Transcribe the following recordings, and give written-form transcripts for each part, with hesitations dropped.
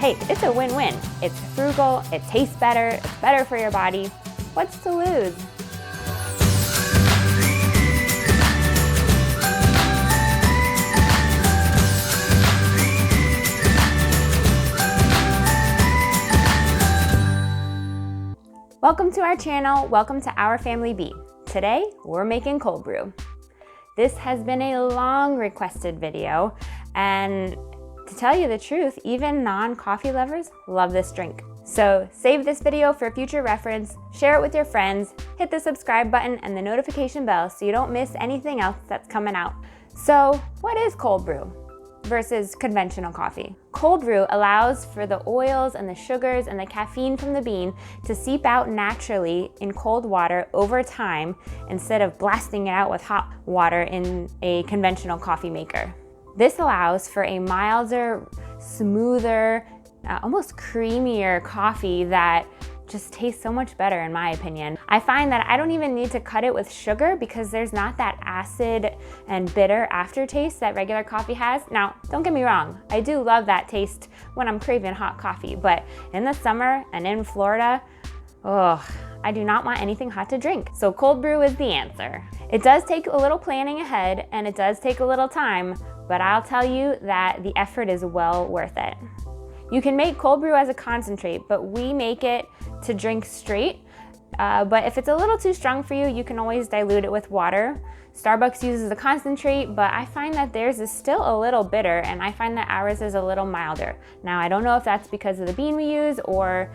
Hey, it's a win-win. It's frugal, it tastes better, it's better for your body. What's to lose? Welcome to our channel, welcome to Our Family Bee. Today, we're making cold brew. This has been a long requested video, and to tell you the truth, even non-coffee lovers love this drink. So save this video for future reference, share it with your friends, hit the subscribe button and the notification bell so you don't miss anything else that's coming out. So what is cold brew versus conventional coffee? Cold brew allows for the oils and the sugars and the caffeine from the bean to seep out naturally in cold water over time instead of blasting it out with hot water in a conventional coffee maker. This allows for a milder, smoother, almost creamier coffee that just tastes so much better in my opinion. I find that I don't even need to cut it with sugar because there's not that acid and bitter aftertaste that regular coffee has. Now, don't get me wrong, I do love that taste when I'm craving hot coffee, but in the summer and in Florida, I do not want anything hot to drink. So cold brew is the answer. It does take a little planning ahead and it does take a little time, but I'll tell you that the effort is well worth it. You can make cold brew as a concentrate, but we make it to drink straight. But if it's a little too strong for you, you can always dilute it with water. Starbucks uses a concentrate, but I find that theirs is still a little bitter, and I find that ours is a little milder. Now, I don't know if that's because of the bean we use or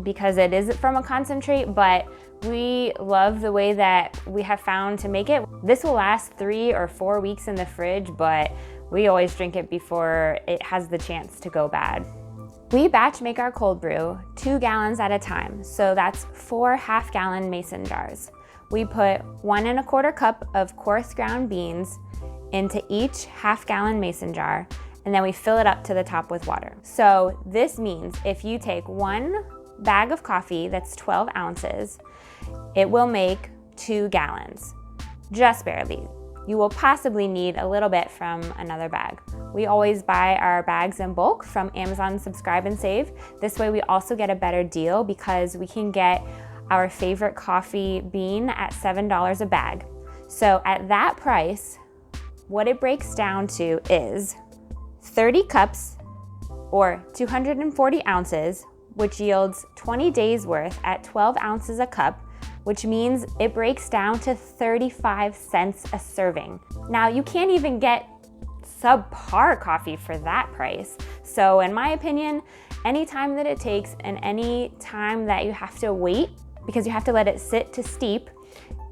because it is from a concentrate, but we love the way that we have found to make it. This will last 3 or 4 weeks in the fridge, but we always drink it before it has the chance to go bad. We batch make our cold brew 2 gallons at a time, so that's 4 half-gallon mason jars. We put 1 1/4 cup of coarse ground beans into each half-gallon mason jar, and then we fill it up to the top with water. So this means if you take 1 bag of coffee that's 12 ounces, it will make 2 gallons, just barely. You will possibly need a little bit from another bag. We always buy our bags in bulk from Amazon Subscribe and Save. This way we also get a better deal because we can get our favorite coffee bean at $7 a bag. So at that price, what it breaks down to is 30 cups or 240 ounces, which yields 20 days worth at 12 ounces a cup, which means it breaks down to 35 cents a serving. Now, you can't even get subpar coffee for that price. So in my opinion, any time that it takes and any time that you have to wait because you have to let it sit to steep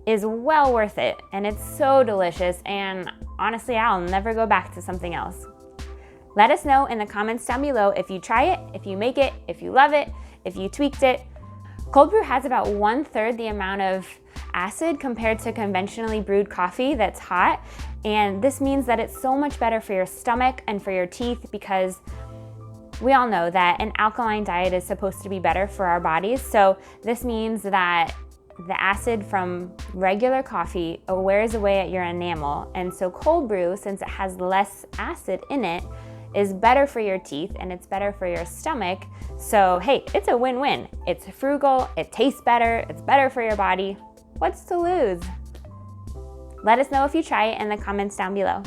is well worth it. And it's so delicious, and honestly, I'll never go back to something else. Let us know in the comments down below if you try it, if you make it, if you love it, if you tweaked it. Cold brew has about 1/3 the amount of acid compared to conventionally brewed coffee that's hot. And this means that it's so much better for your stomach and for your teeth because we all know that an alkaline diet is supposed to be better for our bodies. So this means that the acid from regular coffee wears away at your enamel. And so cold brew, since it has less acid in it, is better for your teeth and it's better for your stomach. So hey, it's a win-win. It's frugal, it tastes better, it's better for your body. What's to lose? Let us know if you try it in the comments down below.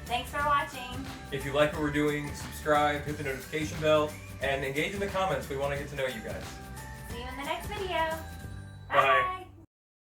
Thanks for watching. If you like what we're doing, subscribe, hit the notification bell, and engage in the comments. We want to get to know you guys. See you in the next video. Bye.